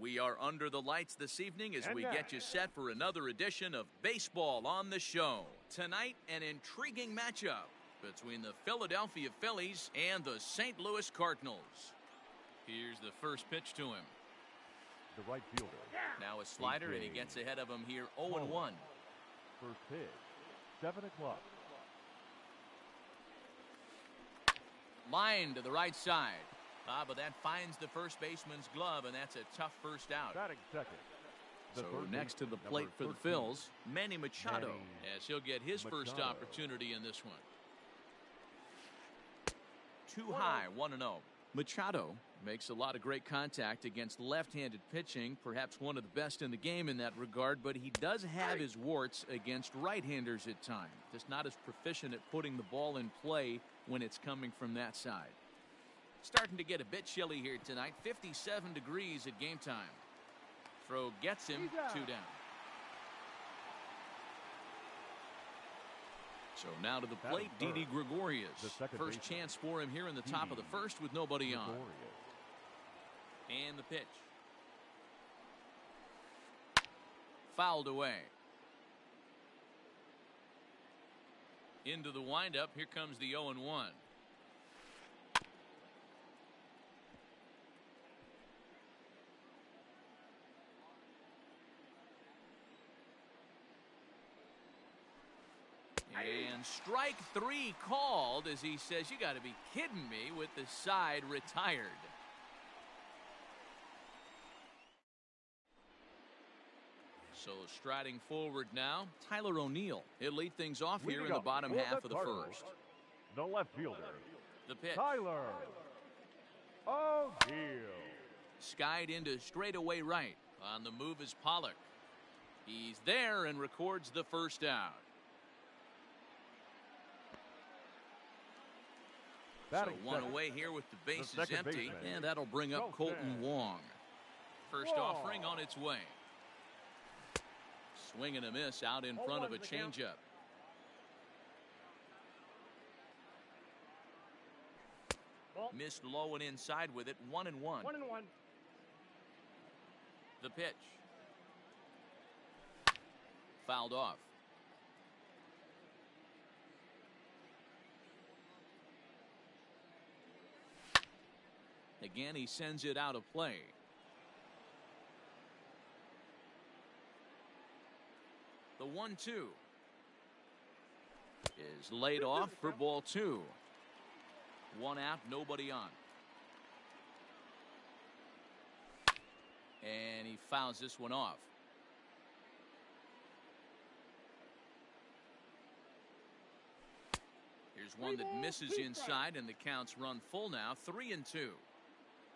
We are under the lights this evening as we get you set for another edition of Baseball on the Show. Tonight, an intriguing matchup between the Philadelphia Phillies and the St. Louis Cardinals. Here's the first pitch to him. The right fielder. Now a slider, and he gets ahead of him here 0-1. First pitch, 7 o'clock. Line to the right side. But that finds the first baseman's glove, and that's a tough first out. Batting second. So next to the plate for the Phils, Manny Machado, as he'll get his first opportunity in this one. Too high, 1-0. Machado makes a lot of great contact against left-handed pitching, perhaps one of the best in the game in that regard, but he does have his warts against right-handers at times. Just not as proficient at putting the ball in play when it's coming from that side. Starting to get a bit chilly here tonight, 57 degrees at game time. Throw gets him, 2 down. So now to the plate, Didi Gregorius. First chance for him here in the top of the first with nobody on. And the pitch. Fouled away. Into the windup, here comes the 0-1. And strike 3 called as he says, you got to be kidding me, with the side retired. So striding forward now, Tyler O'Neill. He'll lead things off here in the bottom half of the first. The left fielder. The pitch. Tyler O'Neill. Skied into straightaway right. On the move is Pollock. He's there and records the first out. So one away here with the bases empty, and that'll bring up Colton Wong. First offering on its way. Swing and a miss out in front of a changeup. Missed low and inside with it, 1-1. 1-1. The pitch. Fouled off. Again, he sends it out of play. The 1-2 is laid off for ball 2. 1 out, nobody on. And he fouls this one off. Here's one that misses inside, and the count's run full now, 3-2.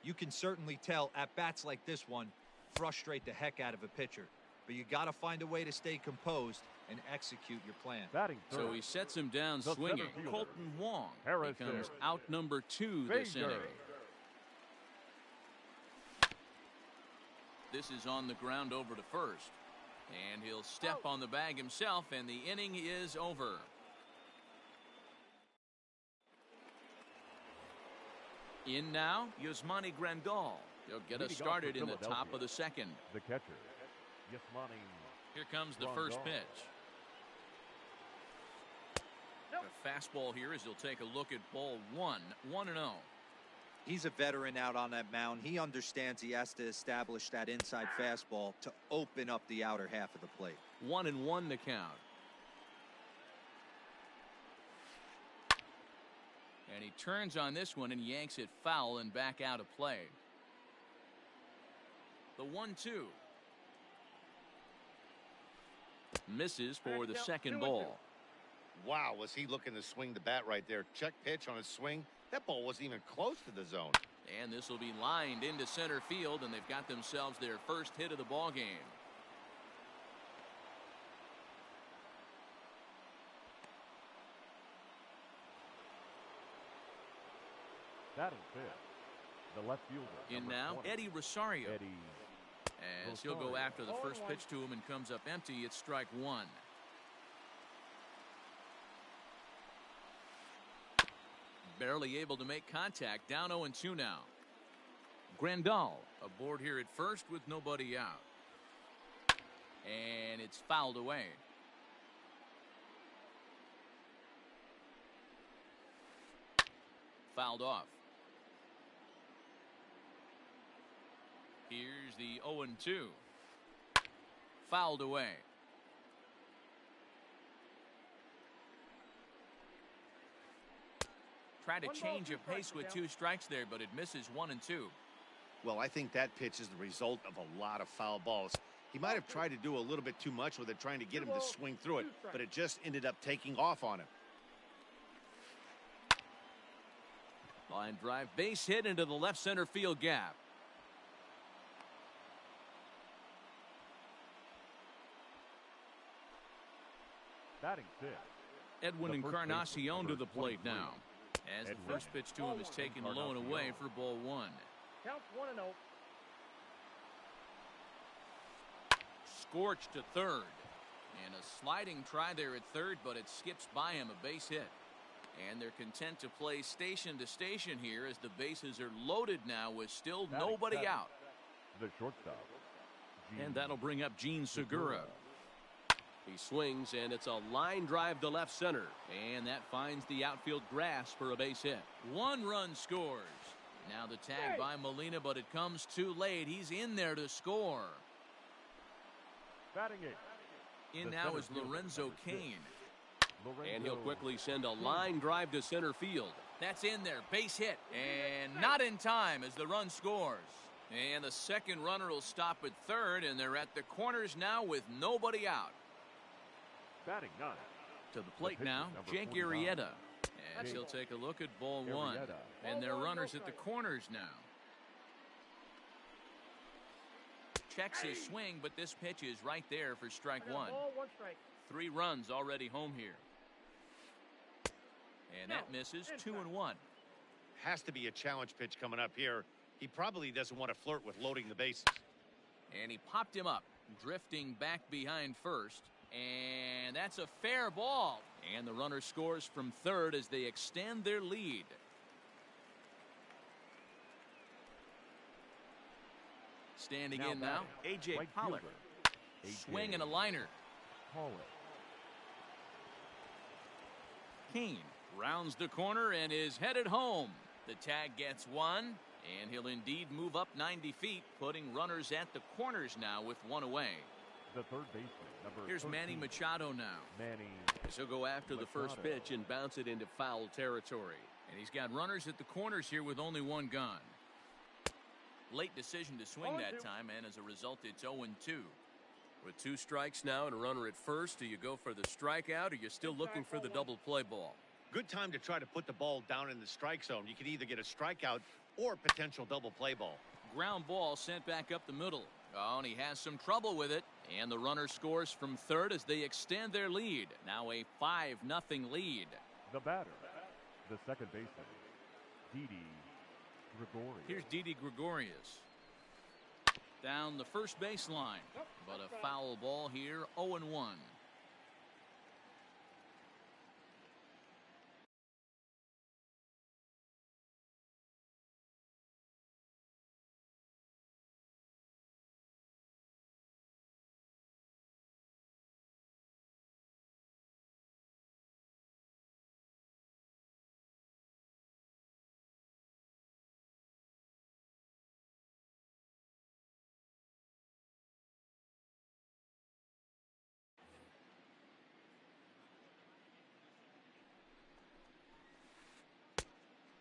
You can certainly tell at bats like this one frustrate the heck out of a pitcher, but you got to find a way to stay composed and execute your plan. So he sets him down swinging. Colton Wong becomes out number 2 this inning. This is on the ground over to first, and he'll step on the bag himself, and the inning is over. In now, Yasmani Grandal. He'll get us started in the top of the second. The catcher, Yasmani. Here comes the first pitch. A fastball here as he'll take a look at ball 1, 1-0. He's a veteran out on that mound. He understands he has to establish that inside fastball to open up the outer half of the plate. 1-1 the count. And he turns on this one and yanks it foul and back out of play. The 1-2. Misses for the second ball. Wow, was he looking to swing the bat right there. Check pitch on his swing. That ball wasn't even close to the zone. And this will be lined into center field, and they've got themselves their first hit of the ball game. Batting fifth, the left fielder. In now, 20. Eddie Rosario. As he'll go after the first 0-1. pitch to him and comes up empty, it's strike 1. Barely able to make contact, down 0-2 now. Grandal aboard here at first with nobody out. And it's fouled away. Fouled off. Here's the 0-2. Fouled away. Try to change of pace with 2 strikes there, but it misses 1 and 2. Well, I think that pitch is the result of a lot of foul balls. He might have tried to do a little bit too much with it, trying to get him to swing through it, but it just ended up taking off on him. Line drive, base hit into the left center field gap. Batting 6. Edwin The first Encarnacion baseman, to the number plate 23. now. As the Edwin first pitch to him is taken low and away for ball 1. Counts 1-0. Scorched to third. And a sliding try there at third, but it skips by him, a base hit. And they're content to play station to station here as the bases are loaded now with still Batting nobody 7. out. The shortstop. And that'll bring up Gene Segura. He swings, and it's a line drive to left center. And that finds the outfield grass for a base hit. 1 run scores. Now the tag by Molina, but it comes too late. He's in there to score. Batting 8. In The now center is fielder, Lorenzo number 6. Cain. And he'll quickly send a line drive to center field. That's in there. Base hit. And not in time as the run scores. And the second runner will stop at third, and they're at the corners now with nobody out. Batting 9. To the plate pitcher, now, number Jake 49. Arrieta. As he'll take a look at ball 1. Arrieta. And they're runners at the corners now. Checks his swing, but this pitch is right there for strike 1. Ball, 1 strike. 3 runs already home here. And that misses 2 and 1. Has to be a challenge pitch coming up here. He probably doesn't want to flirt with loading the bases. And he popped him up, drifting back behind first. And that's a fair ball. And the runner scores from third as they extend their lead. Standing in now, A.J. Right Pollock. fielder, Swing and a liner. Pollock. Kane rounds the corner and is headed home. The tag gets 1, and he'll indeed move up 90 feet, putting runners at the corners now with 1 away. The third baseman, number Here's 13. Manny Machado now. Manny. So he'll go after the first Machado. pitch and bounce it into foul territory. And he's got runners at the corners here with only 1 gone. Late decision to swing that time, and as a result, it's 0-2. With 2 strikes now and a runner at first, do you go for the strikeout, or you're still looking for the double play ball? Good time to try to put the ball down in the strike zone. You can either get a strikeout or potential double play ball. Ground ball sent back up the middle. Oh, and he has some trouble with it. And the runner scores from third as they extend their lead. Now a 5-0 lead. The batter, the second baseman, Didi Gregorius. Here's Didi Gregorius. Down the first baseline. But a foul ball here, 0-1.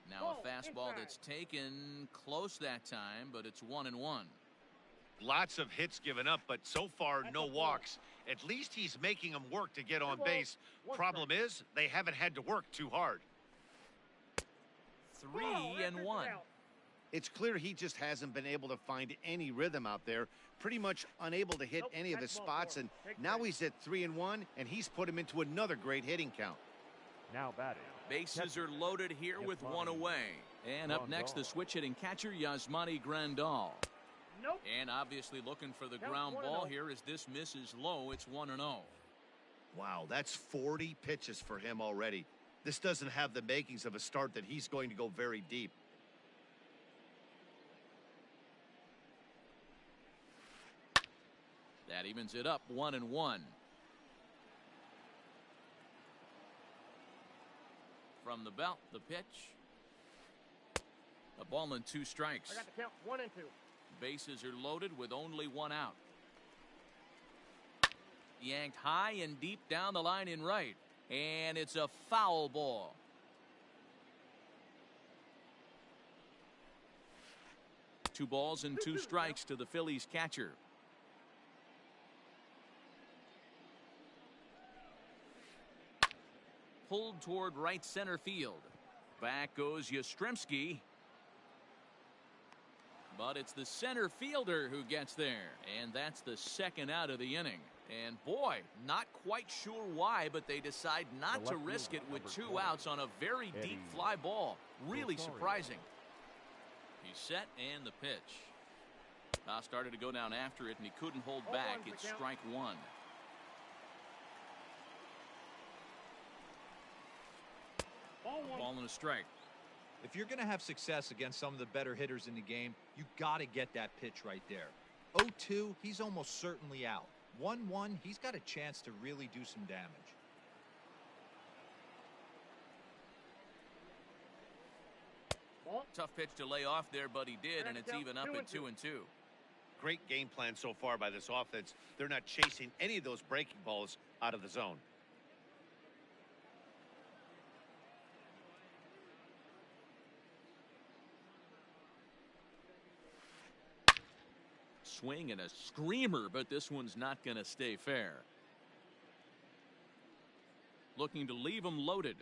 Now a fastball that's taken close that time, but it's 1-1. Lots of hits given up, but so far no walks. At least he's making them work to get on base. Problem is, they haven't had to work too hard. 3-1. It's clear he just hasn't been able to find any rhythm out there. Pretty much unable to hit any of his spots, and now he's at 3-1, and he's put him into another great hitting count. Now batting. Bases are loaded here with 1 away. And up next, the switch hitting catcher, Yasmani Grandal. Nope. And obviously looking for the Count ground 1-0. ball here as this misses low. It's 1-0. Wow, that's 40 pitches for him already. This doesn't have the makings of a start that he's going to go very deep. That evens it up 1-1. From the belt, the pitch. A ball and 2 strikes. I got the count 1 and 2. Bases are loaded with only 1 out. Yanked high and deep down the line in right. And it's a foul ball. Two balls and 2 strikes to the Phillies catcher. Pulled toward right center field. Back goes Yastrzemski. But it's the center fielder who gets there. And that's the 2nd out of the inning. And boy, not quite sure why, but they decide not to risk it with 2 outs on a very deep fly ball. Really surprising. He's set and the pitch. Now started to go down after it and he couldn't hold back. It's strike 1. Ball and a strike. If you're going to have success against some of the better hitters in the game, you got to get that pitch right there. 0-2, he's almost certainly out. 1-1, he's got a chance to really do some damage. Tough pitch to lay off there, but he did, and it's even up at 2-2. Great game plan so far by this offense. They're not chasing any of those breaking balls out of the zone. Swing and a screamer, but this one's not going to stay fair. Looking to leave him loaded.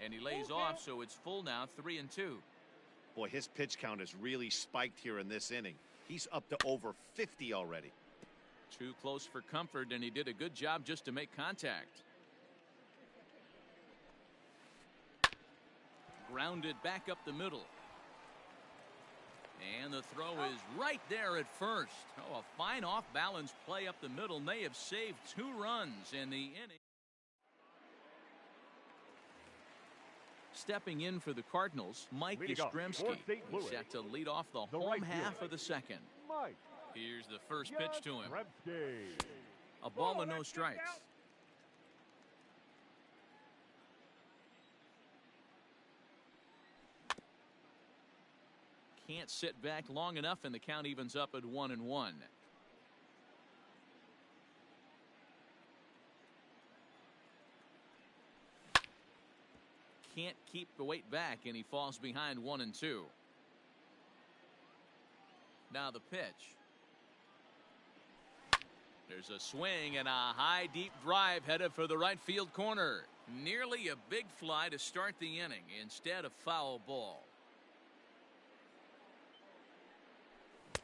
And he lays off, so it's full now, 3-2. Boy, his pitch count has really spiked here in this inning. He's up to over 50 already. Too close for comfort, and he did a good job just to make contact. Grounded back up the middle. And the throw is right there at first. Oh, a fine off-balance play up the middle may have saved 2 runs in the inning. Stepping in for the Cardinals, Mike Yastrzemski. He's set to lead off the home half of the 2nd. Here's the first pitch to him. A ball and no strikes. Can't sit back long enough, and the count evens up at 1-1. Can't keep the weight back, and he falls behind 1-2. Now the pitch. There's a swing and a high deep drive headed for the right field corner. Nearly a big fly to start the inning. Instead, a foul ball.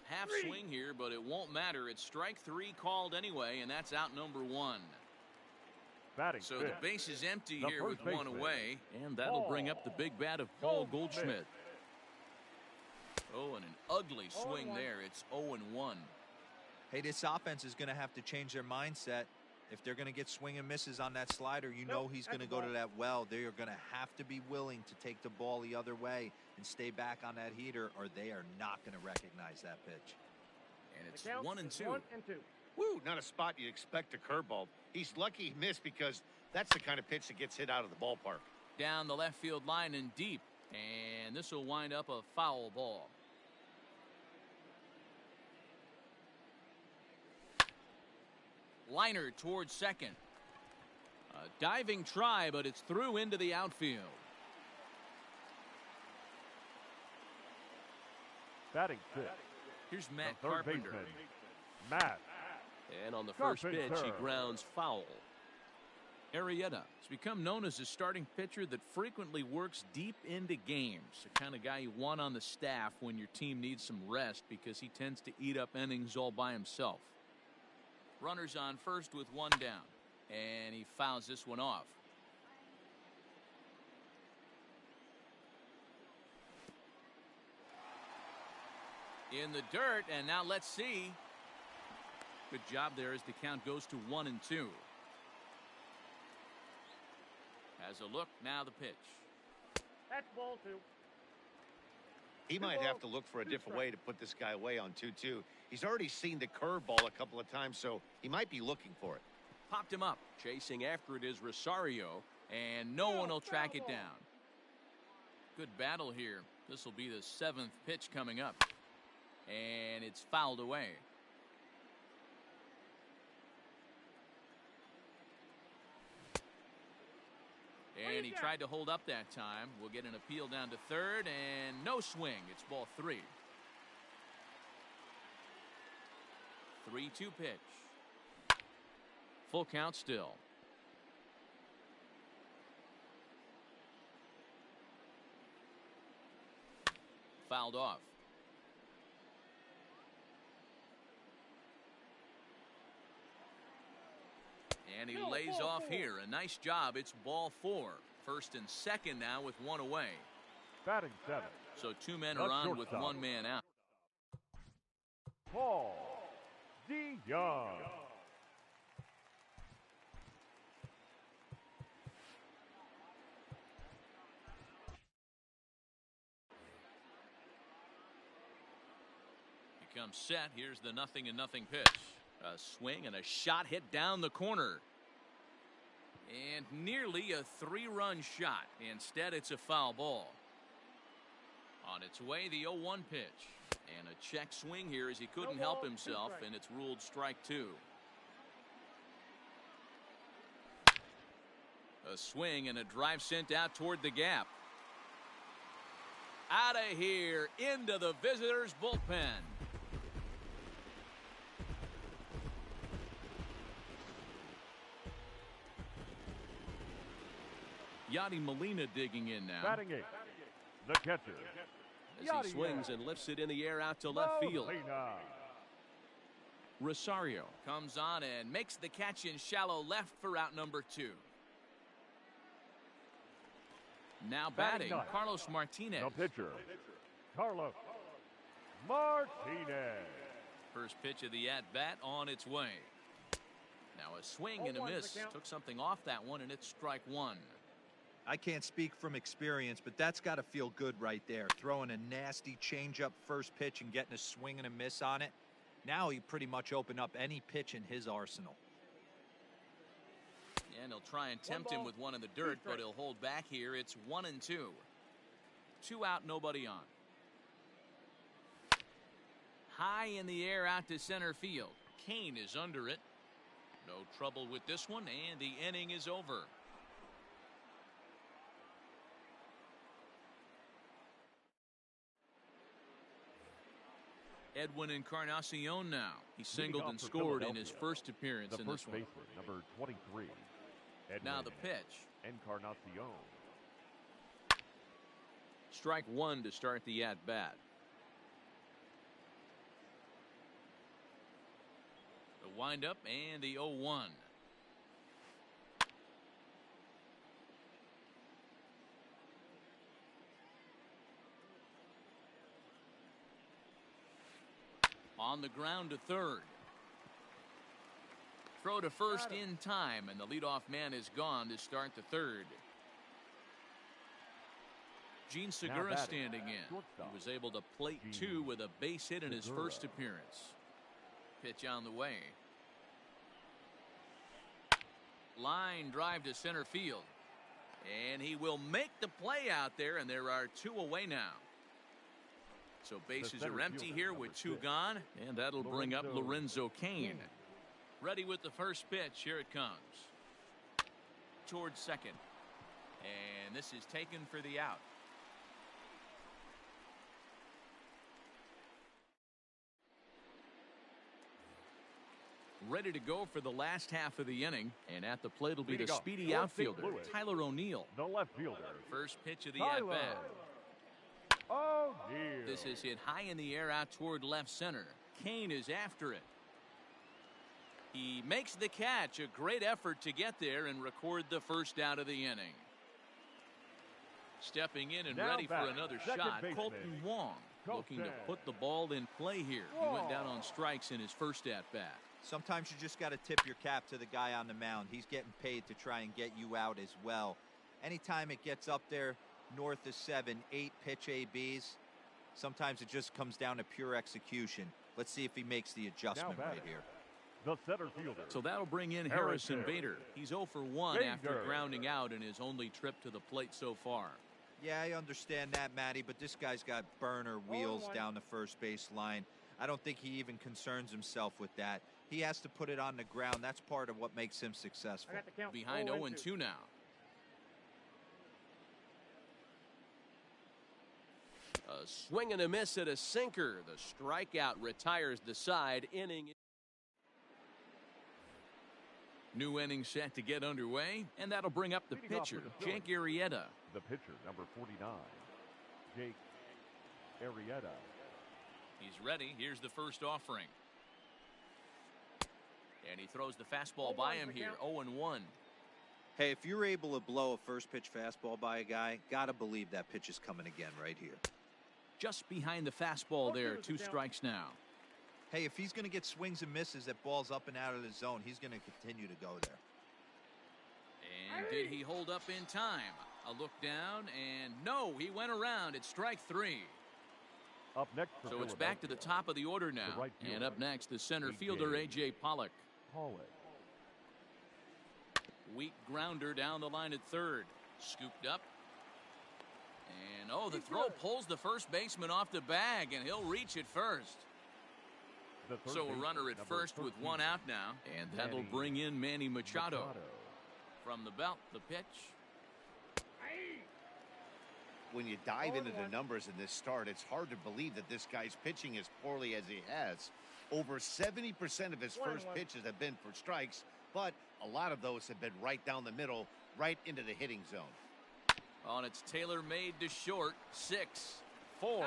Half swing here, but it won't matter. It's strike 3 called anyway, and that's out number 1. So the base is empty here with 1 away, and that'll bring up the big bat of Paul Goldschmidt. Oh, and an ugly swing there. It's 0-1. Hey, this offense is going to have to change their mindset. If they're going to get swing and misses on that slider, you know he's going to go to that well. They are going to have to be willing to take the ball the other way and stay back on that heater, or they are not going to recognize that pitch. And it's 1-2. Woo, not a spot you'd expect a curveball. He's lucky he missed because that's the kind of pitch that gets hit out of the ballpark. Down the left field line and deep, and this will wind up a foul ball. Liner towards second. A diving try, but it's through into the outfield. Batting 5th. Here's Matt third Carpenter. baseman, Matt. And on the first pitch, he grounds foul. Arrieta has become known as a starting pitcher that frequently works deep into games. The kind of guy you want on the staff when your team needs some rest because he tends to eat up innings all by himself. Runners on first with 1 down. And he fouls this one off. In the dirt, and now let's see. Good job there as the count goes to 1-2. Has a look, now the pitch. That's ball 2. He might have to look for a different way to put this guy away on 2-2. He's already seen the curveball a couple of times, so he might be looking for it. Popped him up. Chasing after it is Rosario, and no one will track it down. Good battle here. This will be the 7th pitch coming up, and it's fouled away. And he tried to hold up that time. We'll get an appeal down to third, and no swing. It's ball 3. 3-2 pitch. Full count still. Fouled off. And he lays off here. A nice job. It's ball 4. First and second now with one away. Batting 7. So 2 men are on with 1 man out. Paul DeYoung. He comes set. Here's the 0-0 pitch. A swing and a shot hit down the corner. And nearly a 3-run shot. Instead, it's a foul ball. On its way, the 0-1 pitch. And a check swing here as he couldn't help himself, and it's ruled strike 2. A swing and a drive sent out toward the gap. Out of here, into the visitors' bullpen. Yadi Molina digging in now. Batting 8. The catcher. As he swings and lifts it in the air out to left field. Molina. Rosario comes on and makes the catch in shallow left for out number 2. Now batting, Carlos Martinez. The pitcher, Carlos Martinez. First pitch of the at-bat on its way. Now a swing and a miss. Took something off that one, and it's strike 1. I can't speak from experience, but that's got to feel good right there. Throwing a nasty changeup first pitch and getting a swing and a miss on it. Now he pretty much opened up any pitch in his arsenal. And he'll try and tempt him with one in the dirt, but he'll hold back here. It's 1-2. 2 out, nobody on. High in the air out to center field. Kane is under it. No trouble with this one, and the inning is over. Edwin Encarnacion now. He singled and scored in his first appearance in this one. Baseman, number 23. Now the pitch. Encarnacion. Strike 1 to start the at-bat. The windup and the 0-1. On the ground to third. Throw to first in time, and the leadoff man is gone to start the third. Gene Segura standing in. He was able to plate 2 with a base hit in his first appearance. Pitch on the way. Line drive to center field. And he will make the play out there, and there are 2 away now. So bases are empty here with 2 gone, and that'll bring up Lorenzo Cain. Ready with the first pitch. Here it comes. Towards second. And this is taken for the out. Ready to go for the last half of the inning, and at the plate will be the speedy outfielder, Tyler O'Neill. The left fielder. First pitch of the at-bat. This is hit high in the air out toward left center. Kane is after it. He makes the catch. A great effort to get there and record the first out of the inning. Stepping in and ready for another shot, Colton Wong, looking to put the ball in play here. He went down on strikes in his first at-bat. Sometimes you just got to tip your cap to the guy on the mound. He's getting paid to try and get you out as well. Anytime it gets up there north of 7, 8 pitch ABs, Sometimes it just comes down to pure execution. Let's see if he makes the adjustment right here. The center fielder. So that'll bring in Harrison Bader. He's 0 for 1 after grounding out in his only trip to the plate so far. Yeah, I understand that, Matty, but this guy's got burner wheels down the first base line. I don't think he even concerns himself with that. He has to put it on the ground. That's part of what makes him successful. Behind 0-2 now. A swing and a miss at a sinker. The strikeout retires the side. Inning. New inning set to get underway, and that'll bring up the pitcher, Jake Arrieta. The pitcher, number 49, Jake Arrieta. He's ready. Here's the first offering. And he throws the fastball by him here, 0-1. Hey, if you're able to blow a first pitch fastball by a guy, gotta believe that pitch is coming again right here. Just behind the fastball there, 2 strikes now. Hey, if he's going to get swings and misses at balls up and out of the zone, he's going to continue to go there. And did he hold up in time? A look down, and no, he went around. It's strike 3. Up next, so it's back to the top of the order now. And up next, the center fielder, A.J. Pollock. Weak grounder down the line at third. Scooped up. And, oh, the throw pulls the first baseman off the bag, and he'll reach it first. So a runner at first with 1 out now. And that'll bring in Manny Machado. From the belt, the pitch. When you dive into the numbers in this start, it's hard to believe that this guy's pitching as poorly as he has. Over 70% of his first pitches have been for strikes, but a lot of those have been right down the middle, right into the hitting zone. Oh, and it's tailor-made to short. 6, 4,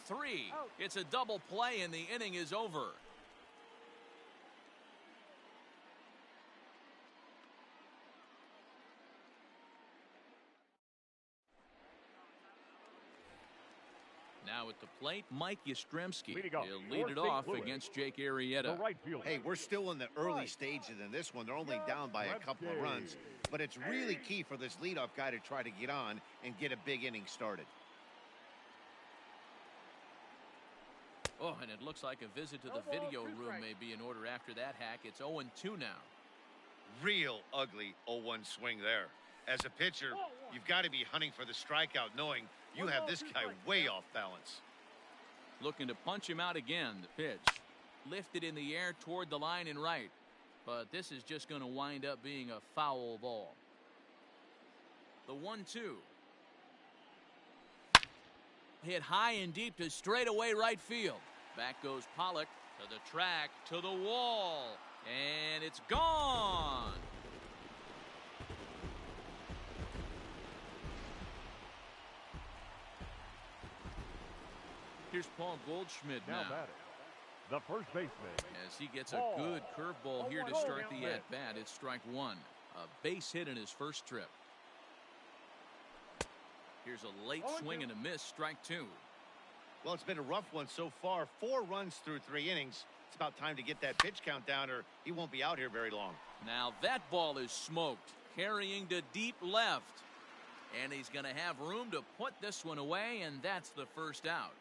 3. It's a double play, and the inning is over. Now at the plate, Mike Yastrzemski. He'll lead it off against Jake Arrieta. Hey, we're still in the early stages in this one. They're only down by a couple of runs, but it's really key for this leadoff guy to try to get on and get a big inning started. Oh, and it looks like a visit to the video room may be in order after that hack. It's 0-2 now. Real ugly 0-1 swing there. As a pitcher, you've got to be hunting for the strikeout, knowing you have this guy way off balance. Looking to punch him out again. The pitch lifted in the air toward the line and right. But this is just going to wind up being a foul ball. The 1-2. Hit high and deep to straightaway right field. Back goes Pollock to the track, to the wall. And it's gone. Here's Paul Goldschmidt now. The first baseman. As he gets a good curveball here to start the at-bat, it's strike 1. A base hit in his first trip. Here's a late swing and a miss, strike 2. Well, it's been a rough one so far. 4 runs through 3 innings. It's about time to get that pitch count down, or he won't be out here very long. Now that ball is smoked, carrying to deep left. And he's going to have room to put this one away, and that's the first out.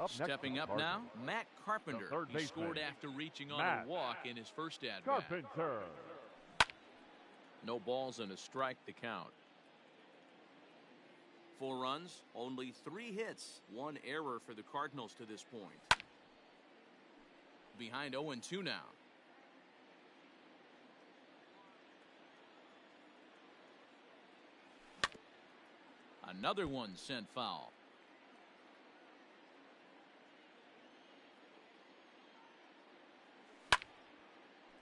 Stepping up now, Matt Carpenter. He scored after reaching on a walk in his first at-bat. No balls and a strike to count. 4 runs, only 3 hits, 1 error for the Cardinals to this point. Behind 0-2 now. Another one sent foul.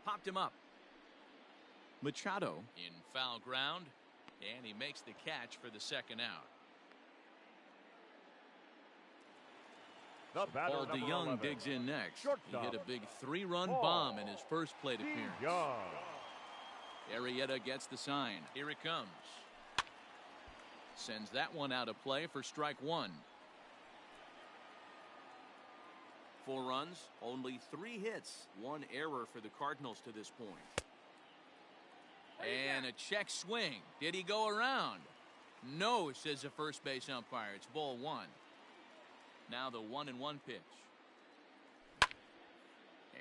Popped him up. Machado in foul ground, and he makes the catch for the second out. Paul DeYoung digs in next. He hit a big 3-run bomb in his first plate appearance. Arrieta gets the sign. Here it comes. Sends that one out of play for strike 1. 4 runs, only 3 hits, 1 error for the Cardinals to this point. And a check swing. Did he go around? No, says the first base umpire. It's ball one. Now the 1-1 pitch.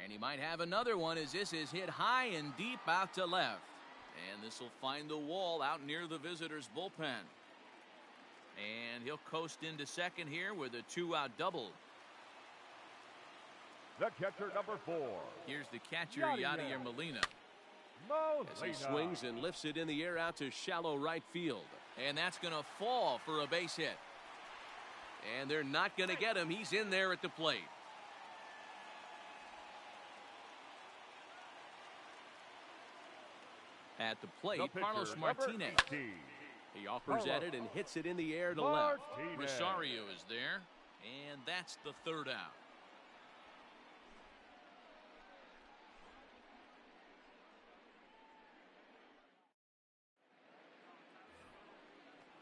And he might have another one as this is hit high and deep out to left. And this will find the wall out near the visitors' bullpen. And he'll coast into second here with a 2-out double. The catcher, number 4. Here's the catcher, Yadier Molina. As he swings and lifts it in the air out to shallow right field. And that's going to fall for a base hit. And they're not going to get him. He's in there at the plate. At the plate, Carlos Martinez. He offers at it and hits it in the air to left. Rosario is there. And that's the third out.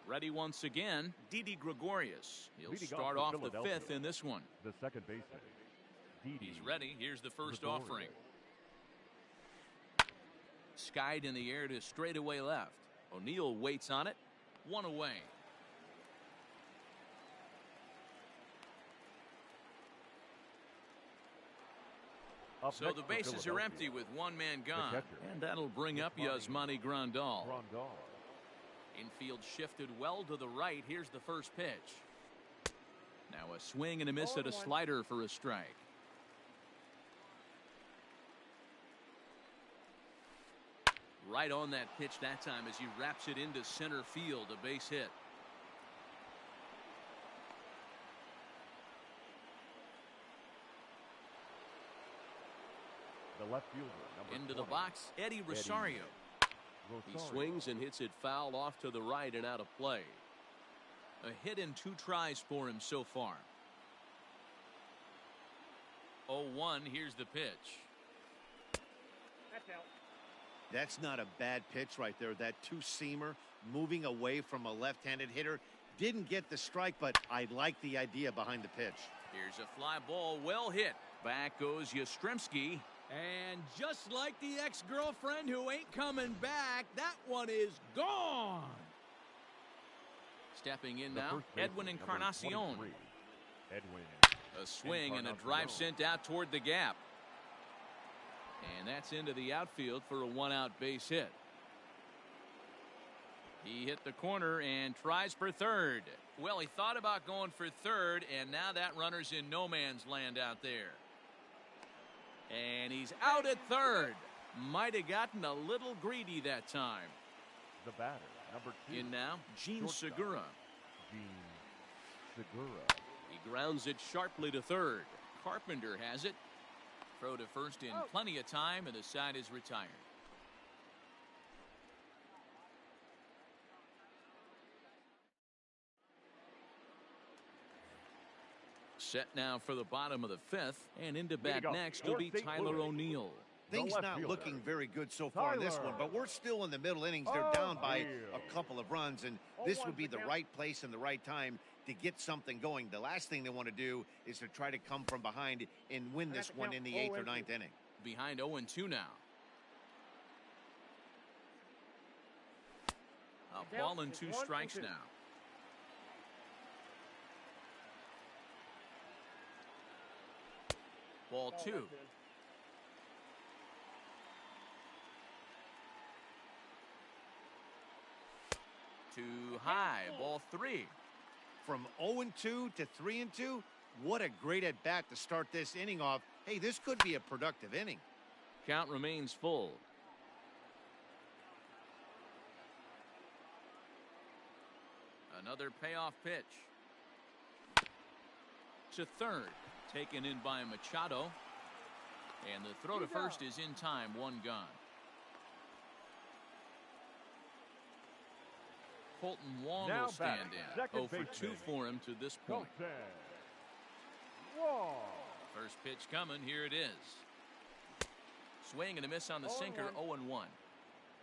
Ready once again, Didi Gregorius. He'll start off the fifth in this one. The second baseman. He's ready. Here's the first offering. Skied in the air to straightaway left. O'Neill waits on it. One away. So the bases are empty with one man gone. And that'll bring up Yasmani Grandal. Infield shifted well to the right. Here's the first pitch. Now a swing and a miss at a slider for a strike. Right on that pitch that time as he wraps it into center field, a base hit. The left fielder, number into 20. the box, Eddie Rosario. He swings and hits it foul off to the right and out of play. A hit in 2 tries for him so far. 0-1, here's the pitch. That's out. That's not a bad pitch right there. That two-seamer moving away from a left-handed hitter. Didn't get the strike, but I like the idea behind the pitch. Here's a fly ball, well hit. Back goes Yastrzemski. And just like the ex-girlfriend who ain't coming back, that one is gone. Stepping in now, Edwin Encarnacion. A swing and a drive sent out toward the gap. And that's into the outfield for a 1-out base hit. He hit the corner and tries for third. Well, he thought about going for third, and now that runner's in no man's land out there. And he's out at third. Might have gotten a little greedy that time. The batter, number 2. In now, Gene Segura. Gene Segura. He grounds it sharply to third. Carpenter has it. Throw to first in plenty of time, and the side is retired. Set now for the bottom of the fifth, and into bat next will be Tyler O'Neill. Things not looking very good so far in this one, but we're still in the middle innings. They're down by a couple of runs, and this would be the right place and the right time to get something going. The last thing they want to do is to try to come from behind and win this one in the 8th or 9th inning. Behind 0-2 now. A ball and 2 strikes now. Ball 2. Too high. Ball 3. From 0-2 to 3-2, what a great at-bat to start this inning off. Hey, this could be a productive inning. Count remains full. Another payoff pitch. To third. Taken in by Machado. And the throw to first is in time. 1 gone. Colton Wong will stand in. 0 for 2 for him to this point. First pitch coming. Here it is. Swing and a miss on the sinker. 0-1.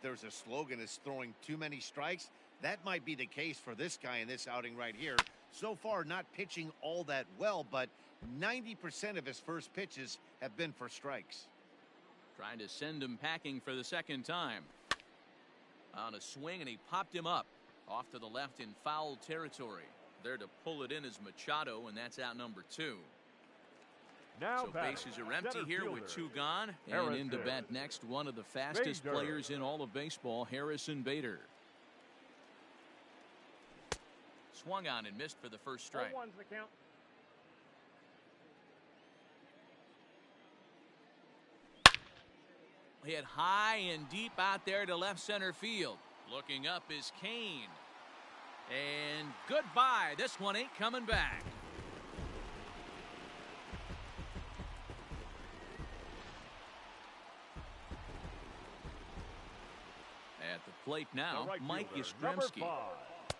There's a slogan is throwing too many strikes. That might be the case for this guy in this outing right here. So far, not pitching all that well, but 90% of his first pitches have been for strikes. Trying to send him packing for the second time. On a swing, and he popped him up. Off to the left in foul territory. There to pull it in is Machado, and that's out number 2. Now So batting, bases are empty center here with fielder, 2 gone. And Harrison in to bat next, one of the fastest Bader. players in all of baseball, Harrison Bader. Swung on and missed for the first strike. 0-1's the count. Hit high and deep out there to left center field. Looking up is Kane. And goodbye. This one ain't coming back. At the plate now, The right Mike fielder, number Yastrzemski. 5.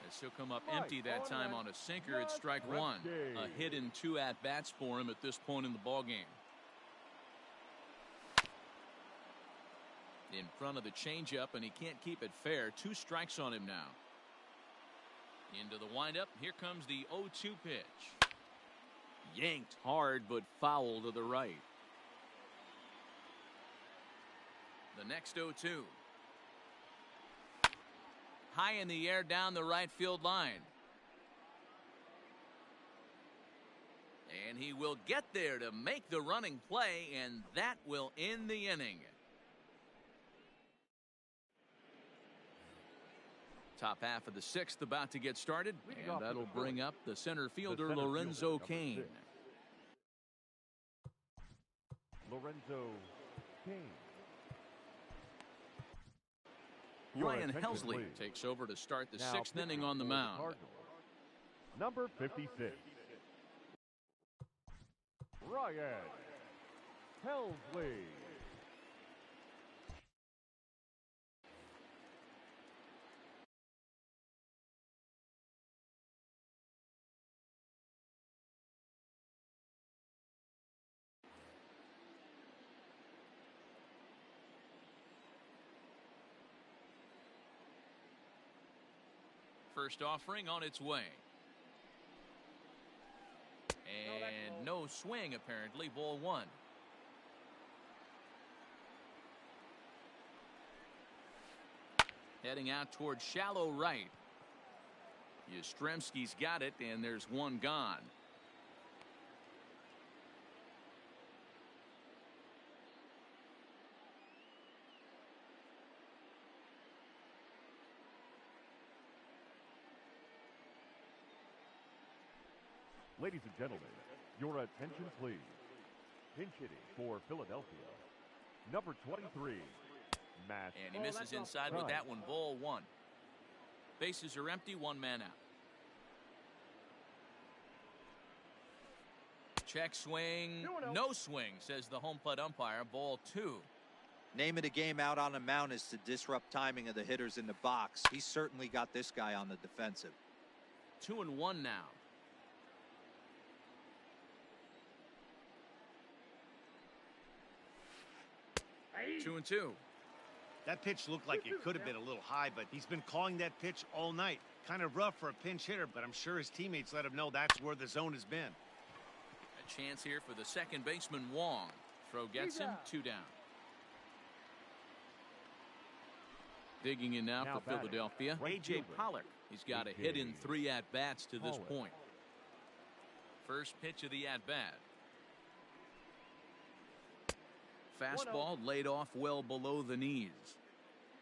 As he'll come up Mike empty that time on a sinker, it's strike 1. A hit and 2 at-bats for him at this point in the ballgame. In front of the changeup, and he can't keep it fair. 2 strikes on him now. Into the windup. Here comes the 0-2 pitch. Yanked hard, but foul to the right. The next 0-2. High in the air down the right field line. And he will get there to make the running play, and that will end the inning. Top half of the 6th about to get started, and that'll bring up the center fielder, Lorenzo Cain. Lorenzo Cain. Ryan Helsley takes over to start the 6th inning on the mound. Number 56. Ryan Helsley. First offering on its way. And no swing, apparently. Ball 1. Heading out towards shallow right. Yastrzemski's got it, and there's 1 gone. Ladies and gentlemen, your attention please. Pinch hitting for Philadelphia, number 23, Matt. And he misses inside with that one. Ball 1. Bases are empty. 1 man out. Check swing. No swing, says the home plate umpire. Ball 2. Name of the game out on the mound is to disrupt timing of the hitters in the box. He's certainly got this guy on the defensive. 2-1 now. 2-2. That pitch looked like it could have been a little high, but he's been calling that pitch all night. Kind of rough for a pinch hitter, but I'm sure his teammates let him know that's where the zone has been. A chance here for the second baseman, Wong. Throw gets him. 2 down. Digging in now for batting, Philadelphia, right A.J. fielder, Pollock. He's got a hit in 3 at-bats to this Pollock. point. First pitch of the at-bat. Fastball laid off well below the knees.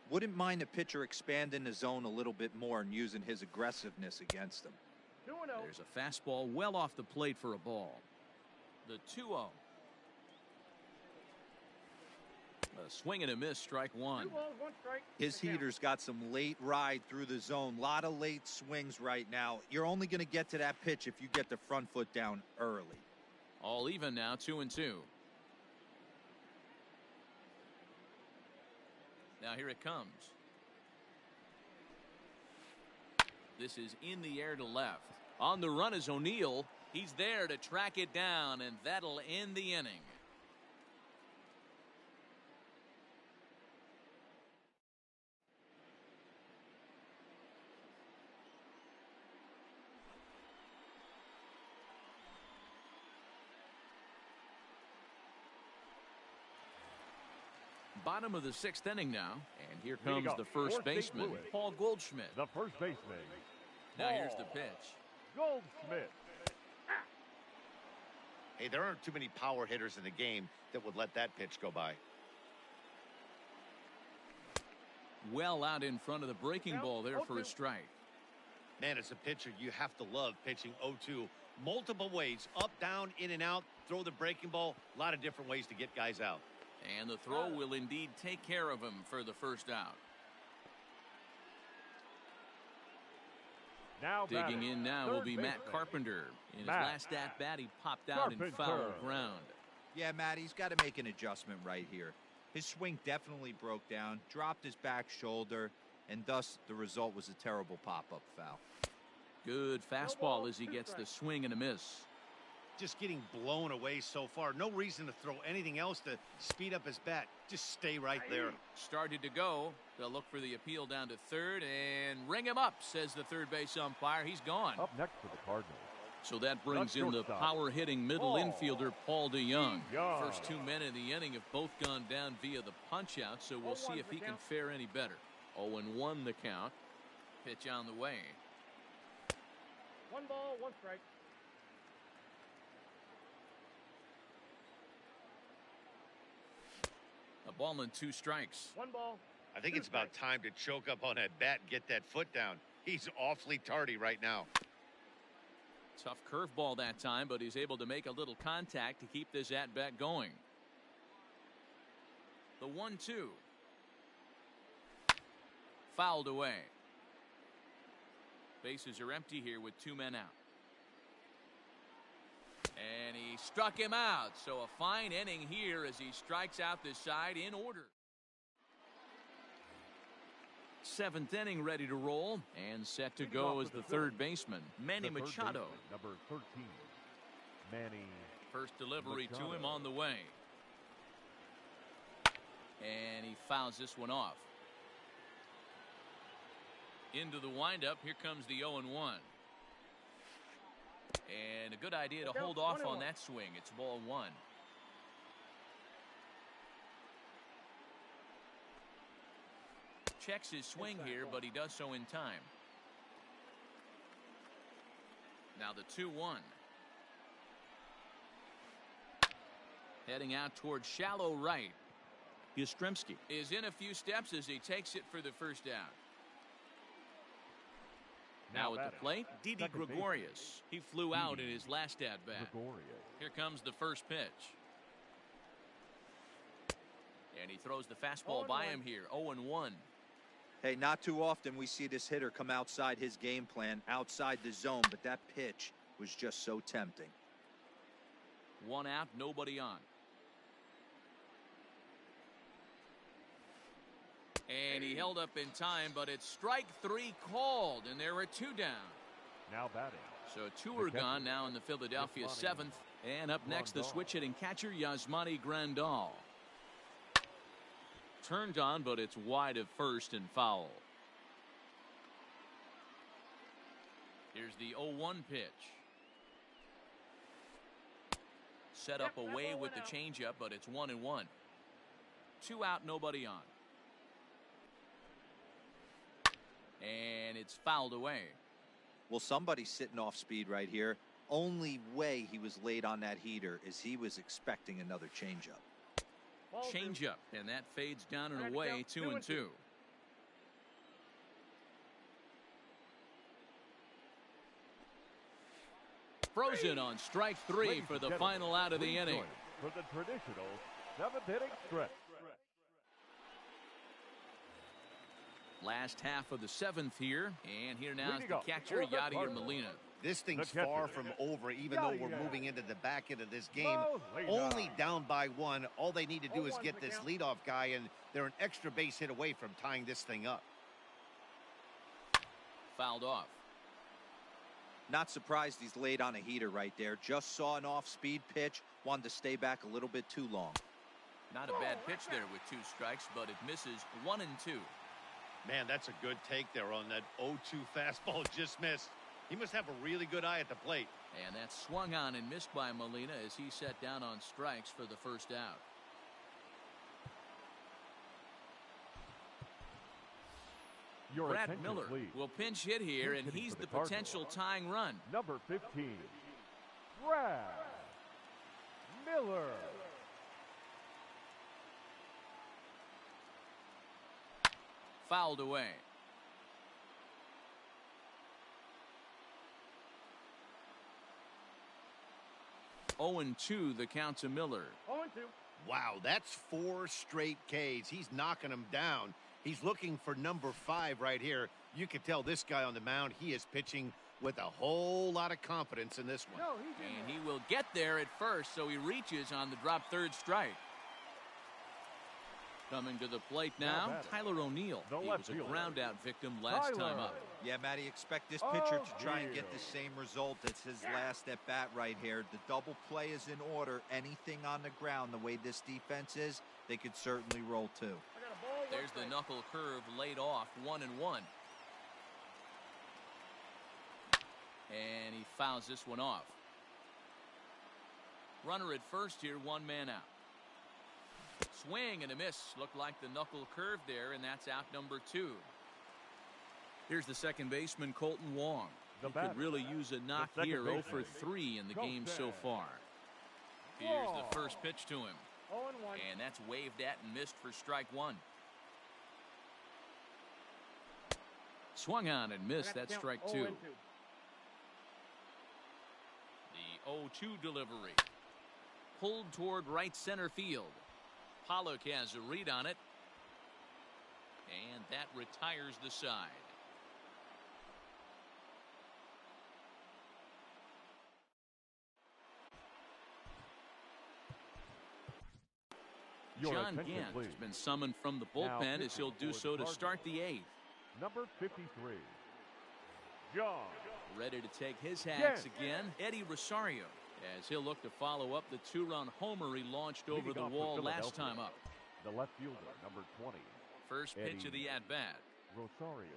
Wouldn't mind the pitcher expanding the zone a little bit more and using his aggressiveness against him. 2-0. There's a fastball well off the plate for a ball. The 2-0. A swing and a miss, strike 1. 2 balls, 1 strike. His heater's got some late ride through the zone. A lot of late swings right now. You're only going to get to that pitch if you get the front foot down early. All even now, 2-2. Now here it comes. This is in the air to left. On the run is O'Neill. He's there to track it down, and that'll end the inning. Bottom of the 6th inning now. And here Way to comes go. the first Fourth St. baseman, Louis. Paul Goldschmidt. The first baseman. Now here's the Paul pitch. Goldschmidt. Hey, there aren't too many power hitters in the game that would let that pitch go by. Well out in front of the breaking ball there for a strike. Man, as a pitcher, you have to love pitching 0-2 multiple ways. Up, down, in and out. Throw the breaking ball. A lot of different ways to get guys out. And the throw will indeed take care of him for the first out. Now Digging batting, in now third will be Matt baseman. Carpenter. In his Matt last at-bat, he popped out in foul Carpenter. ground. Yeah, Matt, he's got to make an adjustment right here. His swing definitely broke down, dropped his back shoulder, and thus the result was a terrible pop-up foul. Good fastball as he gets the swing and a miss. Just getting blown away so far. No reason to throw anything else to speed up his bat. Just stay right there. Started to go. They'll look for the appeal down to third and ring him up, says the third base umpire. He's gone. Up next for the Cardinals. So that brings in the shortstop. power-hitting middle Paul infielder, Paul DeYoung. DeYoung. First 2 men in the inning have both gone down via the punch-out, so we'll see if he can fare any better. 0-1 the count. Pitch on the way. 1 ball, 1 strike. A ball and 2 strikes. 1 ball. I think it's about time to choke up on that bat and get that foot down. He's awfully tardy right now. Tough curveball that time, but he's able to make a little contact to keep this at-bat going. The 1-2. Fouled away. Bases are empty here with 2 men out. And he struck him out. So a fine inning here as he strikes out this side in order. 7th inning ready to roll and set to go as the third baseman, Manny The third Machado. baseman, number 13, Manny. First delivery to Machado. him on the way. And he fouls this one off. Into the windup. Here comes the 0-1. And a good idea to hold off on that swing. It's ball 1. Checks his swing here, but he does so in time. Now the 2-1. Heading out towards shallow right. Yastrzemski is in a few steps as he takes it for the first out. Now at the batting, plate, Didi second baseman, Gregorius. He flew out in his last at-bat. Gregorius. Here comes the first pitch. And he throws the fastball by him here. 0-1. Hey, not too often we see this hitter come outside his game plan, outside the zone, but that pitch was just so tempting. 1 out, nobody on. And he held up in time, but it's strike 3 called, and there are 2 down. Now batting. So 2 are gone now in the Philadelphia Yasmani 7th. And up next, the Grandal. switch-hitting catcher, Yasmani Grandal. Turned on, but it's wide of first and foul. Here's the 0-1 pitch. Set up away with the changeup, but it's 1-1. 2 out, nobody on. And it's fouled away. Well, somebody's sitting off speed right here. Only way he was late on that heater is he was expecting another changeup. Changeup, and that fades down and away. 2-2. Frozen on strike 3 Ladies for and the gentlemen, final out of the please inning. join us for the traditional 7th inning stretch. Last half of the 7th here, and here now is Leading the up catcher, for the Yadier Cardinals. Molina. This thing's The catcher. far from over, even though we're moving into the back end of this game. Molina. Only down by 1. All they need to do is get this leadoff guy, and they're an extra base hit away from tying this thing up. Fouled off. Not surprised he's late on a heater right there. Just saw an off-speed pitch, wanted to stay back a little bit too long. Not a bad pitch there with 2 strikes, but it misses 1-2. Man, that's a good take there on that 0-2 fastball. Just missed. He must have a really good eye at the plate. And that's swung on and missed by Molina as he set down on strikes for the first out. Your Brad attention, Miller please. will pinch hit here, and Hitting he's for the the Cardinals. potential tying run. Number 15, Brad Miller. Fouled away. Oh, 0-2 the count to Miller. 0-2. Wow, that's 4 straight Ks. He's knocking them down. He's looking for number 5 right here. You can tell this guy on the mound, he is pitching with a whole lot of confidence in this one. No, he's in And there. he will get there at first, so he reaches on the drop third strike. Coming to the plate now, batting. Tyler O'Neill. The He left was a fielder. ground-out victim last time Tyler. up. Yeah, Matty, expect this pitcher Oh, to try and get dear. the same result. It's his last at bat right here. The double play is in order. Anything on the ground, the way this defense is, they could certainly roll too. I got a ball. There's the knuckle curve laid off, 1-1. And he fouls this one off. Runner at first here, 1 man out. Swing and a miss. Looked like the knuckle curve there, and that's out number 2. Here's the second baseman, Colton Wong. The He batter, could really use a knock second here, 0 baseman, for 3 in the game so Colton far. Here's Wong. the first pitch to him, 0-1. and that's waved at and missed for strike 1. Swung on and missed. That's strike 2. 0-2. The 0-2 delivery. Pulled toward right center field. Pollock has a read on it. And that retires the side. Your John attention, Gant please. has been summoned from the Now bullpen as he'll pitching do for so the to start the Cardinals. 8th. Number 53, John. Ready to take his hacks Gant. again, Eddie Rosario, as he'll look to follow up the 2-run homer he launched over Leading the off for wall last Philadelphia, time up. The left fielder, number 20, First pitch Eddie of the at-bat. Rosario.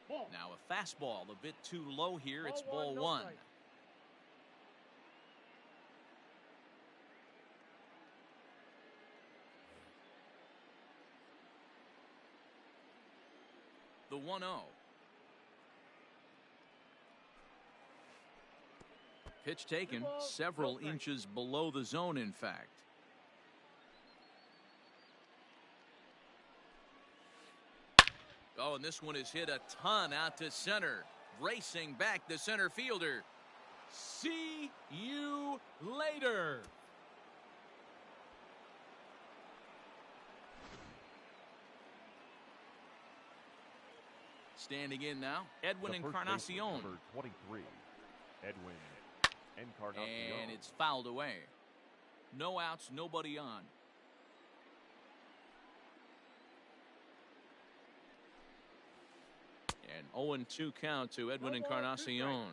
Ball. Now a fastball a bit too low here. It's ball no 1. strike. The 1-0. Pitch taken several inches below the zone, in fact. Oh, and this one is hit a ton out to center. Racing back the center fielder. See you later. Standing in now, Edwin The first baseman, Encarnacion. number 23, Edwin Encarnacion. And it's fouled away. No outs, nobody on. And 0-2 count to Edwin No ball, 2 Encarnacion.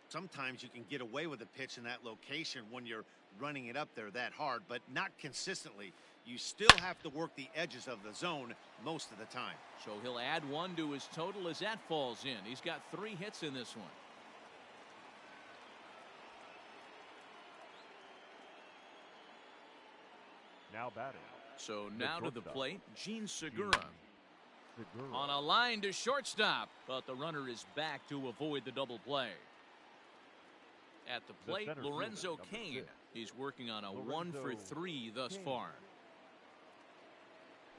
Sometimes you can get away with a pitch in that location when you're running it up there that hard, but not consistently. You still have to work the edges of the zone most of the time. So he'll add 1 to his total as that falls in. He's got 3 hits in this one. Now batting. So now to the shortstop, plate, Gene Segura. Segura. On a line to shortstop, but the runner is back to avoid the double play. At the The plate, center fielder, Lorenzo number Cain. 6. He's working on a Lorenzo 1 for 3 thus Cain. far.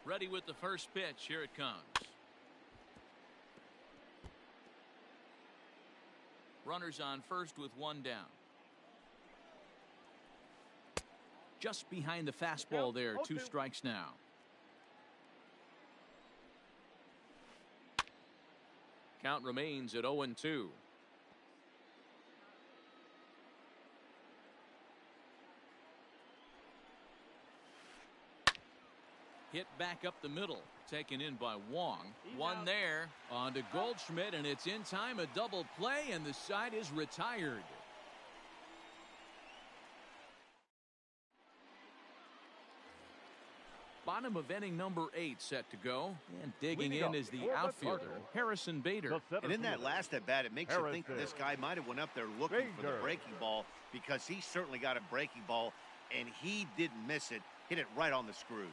Ready with the first pitch. Here it comes. Runners on first with 1 down. Just behind the fastball there. 2 strikes now. Count remains at 0-2. Hit back up the middle. Taken in by Wong. He's 1 out. there. On to Goldschmidt, and it's in time. A double play, and the side is retired. Bottom of inning number 8 set to go. And digging Leading in up is the for the outfielder, Cardinals, Harrison Bader. The center And in that fielder, last at bat, it makes you think that this Harrison guy might have went up there looking for the Bader. breaking ball, because he certainly got a breaking ball, and he didn't miss it. Hit it right on the screws.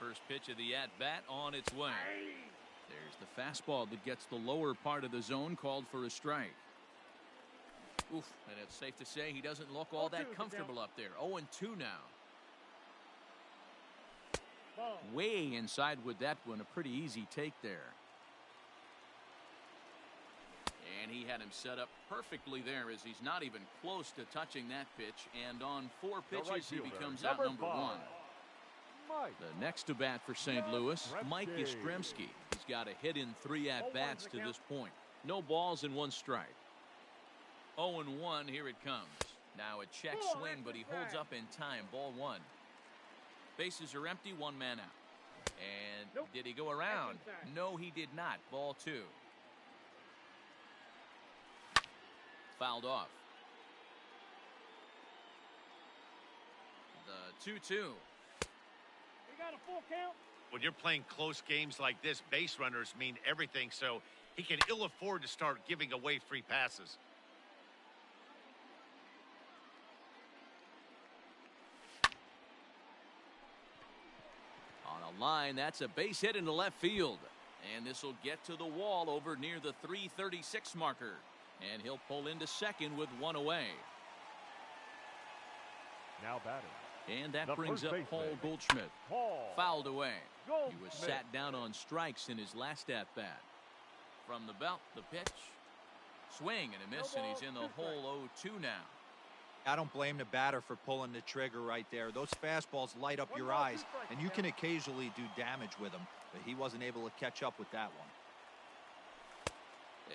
First pitch of the at-bat on its way. There's the fastball that gets the lower part of the zone, called for a strike. Oof, and it's safe to say he doesn't look all that comfortable up there. 0-2 now. Way inside with that one. A pretty easy take there. And he had him set up perfectly there, as he's not even close to touching that pitch. And on 4 pitches, he becomes out number 1. The next to bat for St. Louis, Mike Yastrzemski. He's got a hit in 3 at-bats to this point. No balls and 1 strike. 0-1, here it comes. Now a check swing, but he holds up in time. Ball 1. Bases are empty, 1 man out. And did he go around? No, he did not. Ball 2. Fouled off. The 2-2. You got a full count? When you're playing close games like this, base runners mean everything, so he can ill afford to start giving away free passes. On a line, that's a base hit into left field. And this will get to the wall over near the 336 marker. And he'll pull into second with 1 away. Now batting. And that The brings first up baseman, Paul Goldschmidt. Paul Fouled away. He was Goldschmidt. sat down on strikes in his last at-bat. From the belt, the pitch. Swing and a miss, and he's in the hole 0-2 now. I don't blame the batter for pulling the trigger right there. Those fastballs light up your eyes, and you can occasionally do damage with them, but he wasn't able to catch up with that one.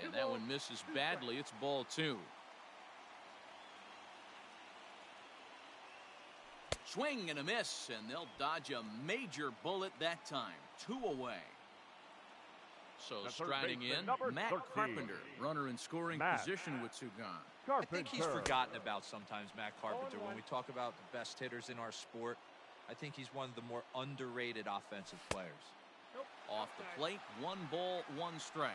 And that one misses badly. It's ball 2. Swing and a miss, and they'll dodge a major bullet that time. 2 away. So The third striding baseman, in, number Matt 13. Carpenter, runner in scoring Matt position with 2 gone. I think he's Carpenter. forgotten about sometimes, Matt Carpenter. When we talk about the best hitters in our sport, I think he's one of the more underrated offensive players. Off the plate, 1 ball, 1 strike.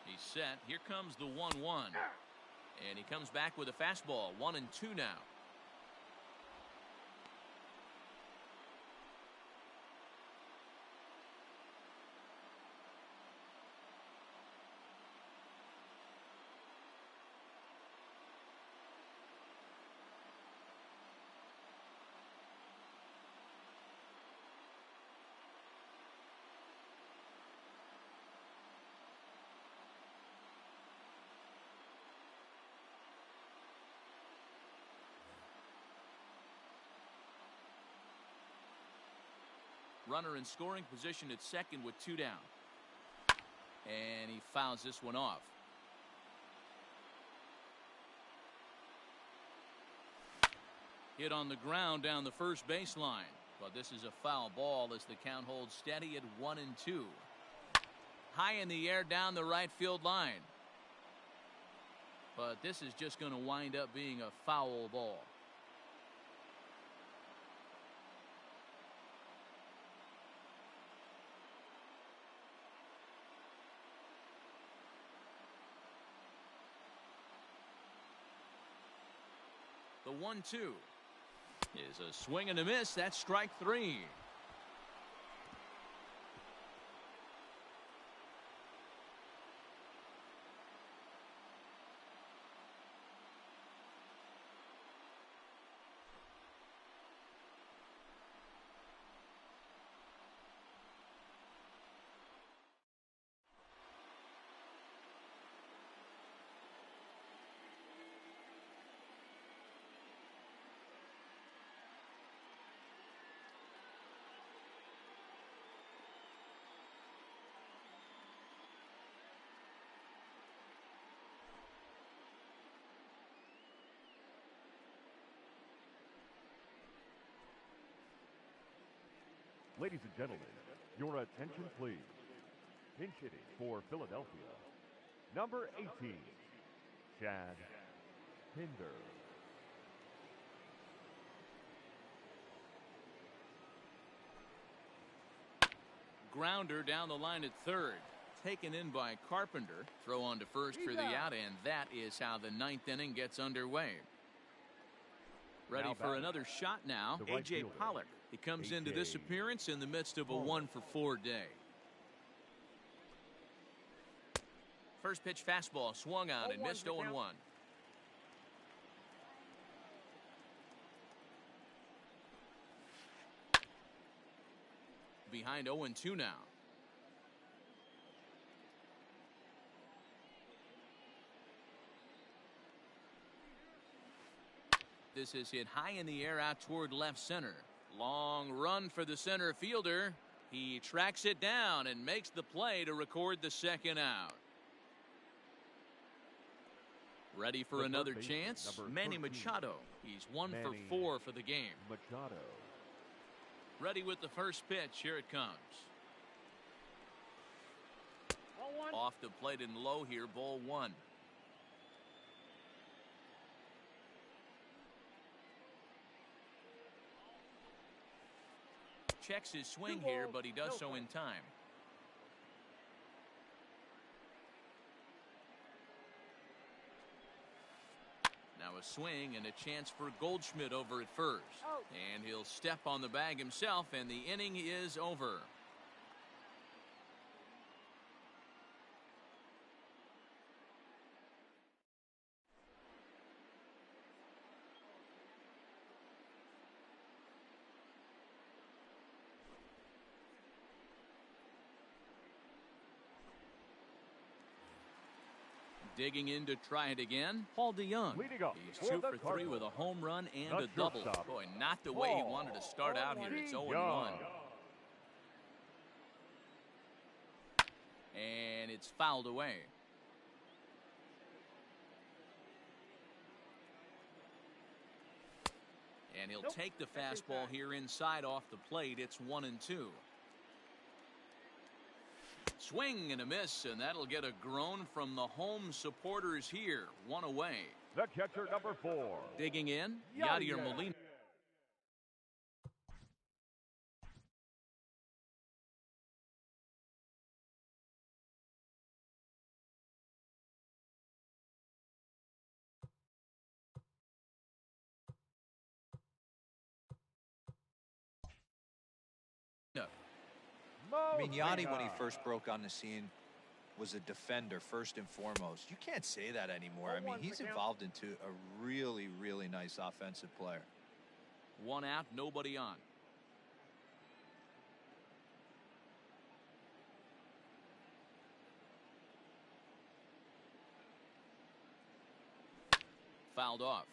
He's set. Here comes the 1-1. And he comes back with a fastball. 1-2 now. Runner in scoring position at second with 2 down. And he fouls this one off. Hit on the ground down the first baseline. But this is a foul ball as the count holds steady at 1-2. High in the air down the right field line. But this is just going to wind up being a foul ball. The 1-2 is a swing and a miss. That's strike 3. Ladies and gentlemen, your attention please. Pinch hitting for Philadelphia, number 18, Chad Pinder. grounder down the line at third. Taken in by Carpenter. Throw on to first for the out, and that is how the ninth inning gets underway. Ready for another shot now, A.J. Pollock. He comes into this appearance in the midst of a 1-for-4 day. First pitch fastball swung on and missed 0-1. Behind 0-2 now. This is hit high in the air out toward left center. Long run for the center fielder. He tracks it down and makes the play to record the second out. Ready for another chance, Manny Machado. He's 1 for 4 for the game. Machado. Ready with the first pitch. Here it comes. Off the plate and low here, ball 1. Checks his swing here, but he does so in time. Now a swing and a chance for Goldschmidt over at first. And he'll step on the bag himself, and the inning is over. Digging in to try it again, Paul DeYoung. He's 2 for 3 with a home run and a double. Boy, not the way he wanted to start out here. It's 0-1. And it's fouled away. And he'll take the fastball here inside off the plate. It's 1-2. Swing and a miss, and that'll get a groan from the home supporters here. 1 away. The catcher, number 4. Digging in, Yadier Molina. I mean, Yachty, when he first broke on the scene, was a defender first and foremost. You can't say that anymore. I mean, he's evolved into a really, really nice offensive player. 1 out, nobody on. Fouled off.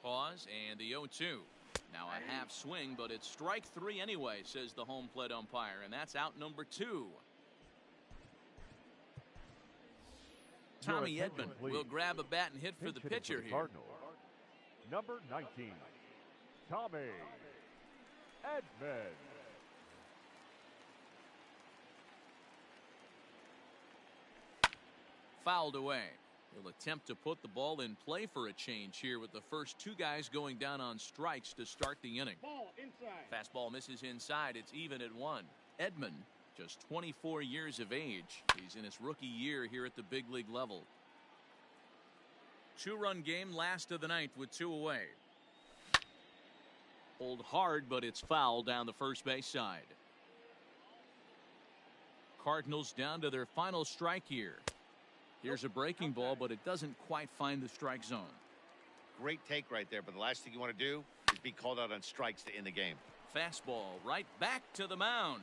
Pause and the 0-2. Now a half swing, but it's strike 3 anyway, says the home plate umpire, and that's out number 2. Tommy Edman will grab a bat and hit for the pitcher here. Number 19, Tommy Edman. Fouled away. He'll attempt to put the ball in play for a change here with the first 2 guys going down on strikes to start the inning. Ball inside. Fastball misses inside. It's even at 1. Edman, just 24 years of age. He's in his rookie year here at the big league level. 2-run game, last of the ninth with 2 away. Pulled hard, but it's foul down the first base side. Cardinals down to their final strike here. Here's a breaking ball, but it doesn't quite find the strike zone. Great take right there, but the last thing you want to do is be called out on strikes to end the game. Fastball right back to the mound.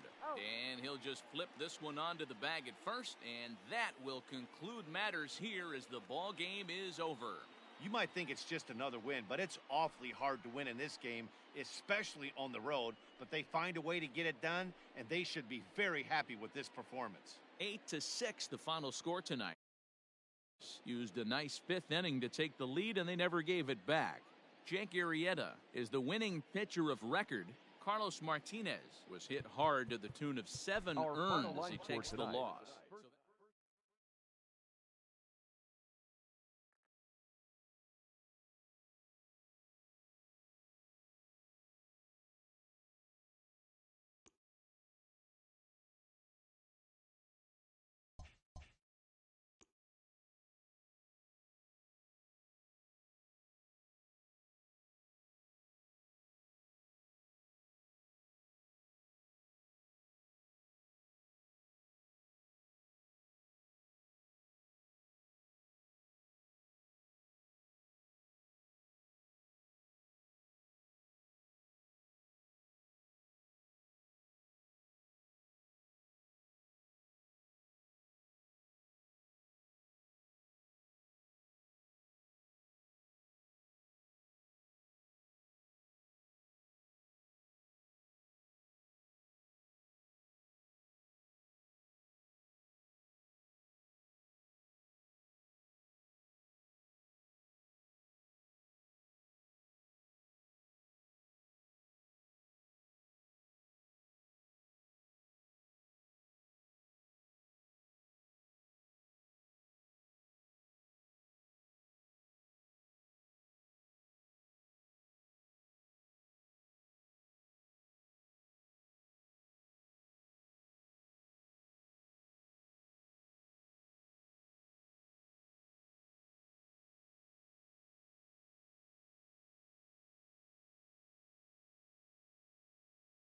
And he'll just flip this one onto the bag at first, and that will conclude matters here as the ball game is over. You might think it's just another win, but it's awfully hard to win in this game, especially on the road. But they find a way to get it done, and they should be very happy with this performance. 8-6, the final score tonight. Used a nice fifth inning to take the lead, and they never gave it back. Jake Arrieta is the winning pitcher of record. Carlos Martinez was hit hard to the tune of 7 Our final earned as line he score takes the tonight. loss.